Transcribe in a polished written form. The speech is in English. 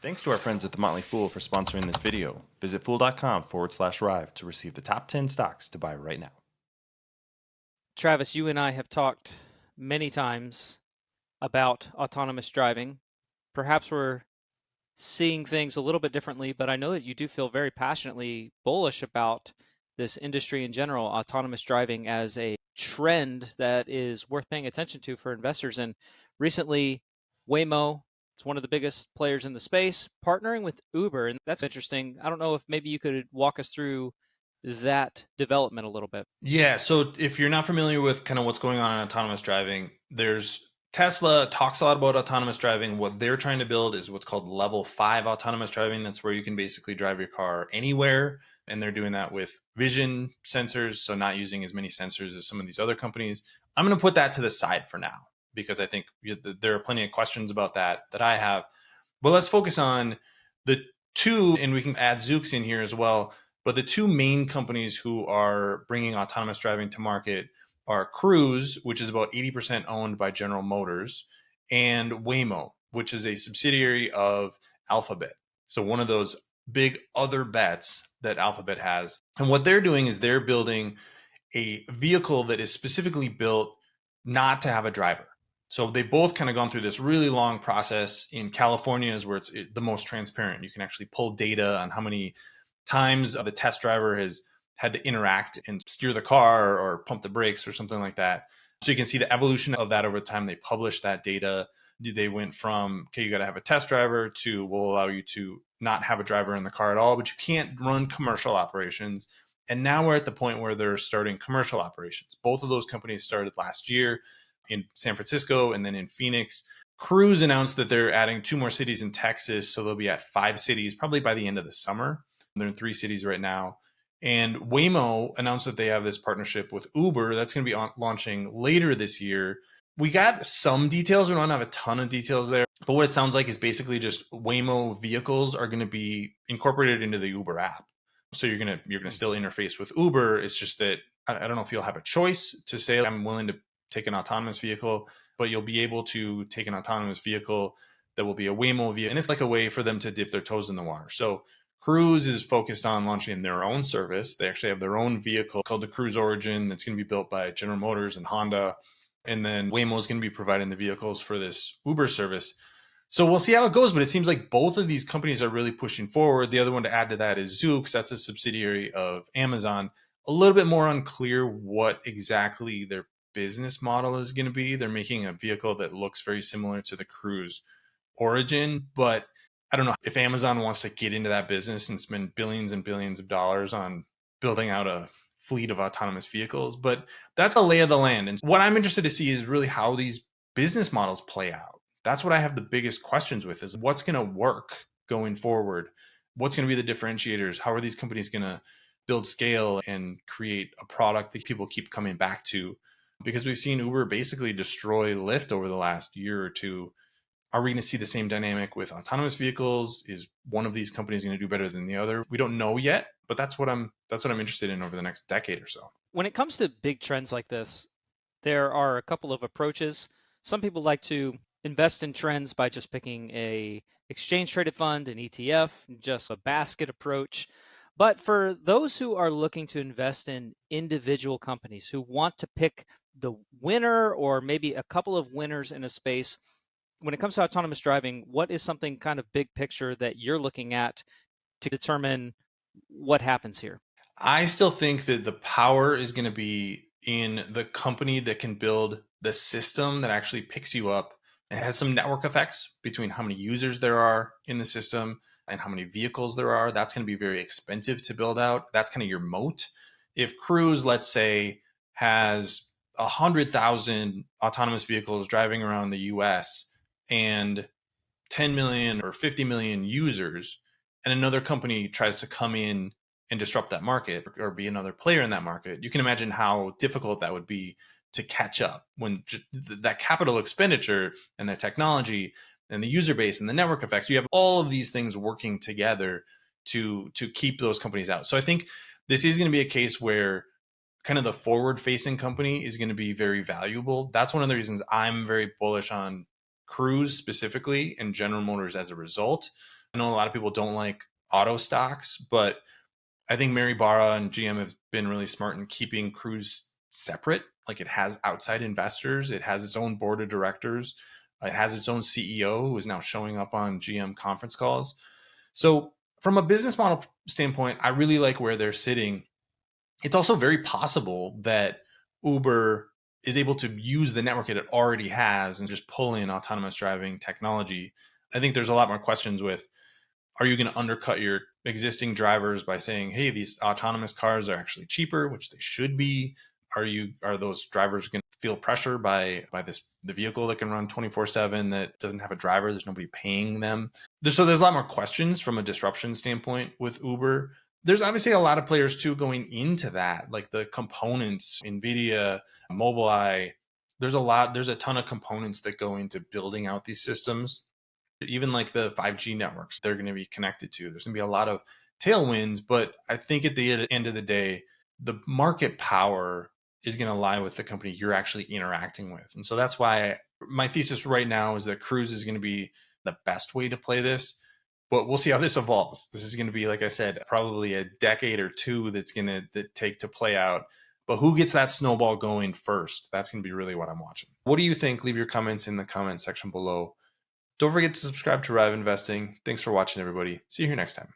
Thanks to our friends at The Motley Fool for sponsoring this video. Visit fool.com/Rive to receive the top 10 stocks to buy right now. Travis, you and I have talked many times about autonomous driving. Perhaps we're seeing things a little bit differently, but I know that you do feel very passionately bullish about this industry in general, autonomous driving as a trend that is worth paying attention to for investors. And recently, Waymo, it's one of the biggest players in the space, partnering with Uber. And that's interesting. I don't know if maybe you could walk us through that development a little bit. Yeah, so if you're not familiar with kind of what's going on in autonomous driving, there's Tesla talks a lot about autonomous driving. What they're trying to build is what's called level 5 autonomous driving. That's where you can basically drive your car anywhere. And they're doing that with vision sensors, so not using as many sensors as some of these other companies. I'm going to put that to the side for now because I think there are plenty of questions about that I have. But let's focus on the two, and we can add Zoox in here as well. But the two main companies who are bringing autonomous driving to market are Cruise, which is about 80% owned by General Motors, and Waymo, which is a subsidiary of Alphabet. So one of those big other bets that Alphabet has. And what they're doing is they're building a vehicle that is specifically built not to have a driver. So they both kind of gone through this really long process. In California is where it's the most transparent. You can actually pull data on how many times the test driver has had to interact and steer the car or pump the brakes or something like that. So you can see the evolution of that over time. They publish that data. They went from, okay, you got to have a test driver to we'll allow you to not have a driver in the car at all, but you can't run commercial operations. And now we're at the point where they're starting commercial operations. Both of those companies started last year in San Francisco and then in Phoenix. Cruise announced that they're adding 2 more cities in Texas. So they'll be at 5 cities probably by the end of the summer. They're in 3 cities right now. And Waymo announced that they have this partnership with Uber that's going to be launching later this year. We got some details. We don't have a ton of details there. But what it sounds like is basically just Waymo vehicles are going to be incorporated into the Uber app. So you're gonna still interface with Uber. It's just that I don't know if you'll have a choice to say I'm willing to take an autonomous vehicle, but you'll be able to take an autonomous vehicle that will be a Waymo vehicle, and it's like a way for them to dip their toes in the water. So Cruise is focused on launching their own service. They actually have their own vehicle called the Cruise Origin that's going to be built by General Motors and Honda, and then Waymo is going to be providing the vehicles for this Uber service. So we'll see how it goes, but it seems like both of these companies are really pushing forward. The other one to add to that is Zoox. That's a subsidiary of Amazon. A little bit more unclear what exactly their business model is going to be. They're making a vehicle that looks very similar to the Cruise Origin, but I don't know if Amazon wants to get into that business and spend billions and billions of dollars on building out a fleet of autonomous vehicles, but that's a lay of the land. And what I'm interested to see is really how these business models play out. That's what I have the biggest questions with is what's going to work going forward? What's going to be the differentiators? How are these companies going to build scale and create a product that people keep coming back to? Because we've seen Uber basically destroy Lyft over the last year or two. Are we going to see the same dynamic with autonomous vehicles? Is one of these companies going to do better than the other? We don't know yet, but that's what I'm interested in over the next decade or so. When it comes to big trends like this, there are a couple of approaches. Some people like to invest in trends by just picking a exchange traded fund, an ETF, just a basket approach. But for those who are looking to invest in individual companies who want to pick the winner or maybe a couple of winners in a space, when it comes to autonomous driving, what is something kind of big picture that you're looking at to determine what happens here? I still think that the power is going to be in the company that can build the system that actually picks you up and has some network effects between how many users there are in the system and how many vehicles there are. That's going to be very expensive to build out. That's kind of your moat. If Cruise, let's say, has 100,000 autonomous vehicles driving around the US and 10 million or 50 million users, and another company tries to come in and disrupt that market or be another player in that market, you can imagine how difficult that would be to catch up when that capital expenditure and the technology and the user base and the network effects, you have all of these things working together to keep those companies out. So I think this is going to be a case where kind of the forward facing company is going to be very valuable. That's one of the reasons I'm very bullish on Cruise specifically and General Motors as a result. I know a lot of people don't like auto stocks, but I think Mary Barra and GM have been really smart in keeping Cruise separate. Like, it has outside investors, it has its own board of directors, it has its own CEO who is now showing up on GM conference calls. So, from a business model standpoint, I really like where they're sitting. It's also very possible that Uber is able to use the network it already has and just pull in autonomous driving technology. I think there's a lot more questions with, are you going to undercut your existing drivers by saying, hey, these autonomous cars are actually cheaper, which they should be? Are those drivers going to feel pressure by the vehicle that can run 24/7 that doesn't have a driver? There's nobody paying them. There's a lot more questions from a disruption standpoint with Uber. There's obviously a lot of players too going into that, like the components, Nvidia, Mobileye. There's a ton of components that go into building out these systems. Even like the 5G networks they're going to be connected to. There's going to be a lot of tailwinds, but I think at the end of the day, the market power is going to lie with the company you're actually interacting with. And so that's why my thesis right now is that Cruise is going to be the best way to play this. But we'll see how this evolves. This is going to be, like I said, probably a decade or two that's going to take to play out. But who gets that snowball going first? That's going to be really what I'm watching. What do you think? Leave your comments in the comment section below. Don't forget to subscribe to Rive Investing. Thanks for watching, everybody. See you here next time.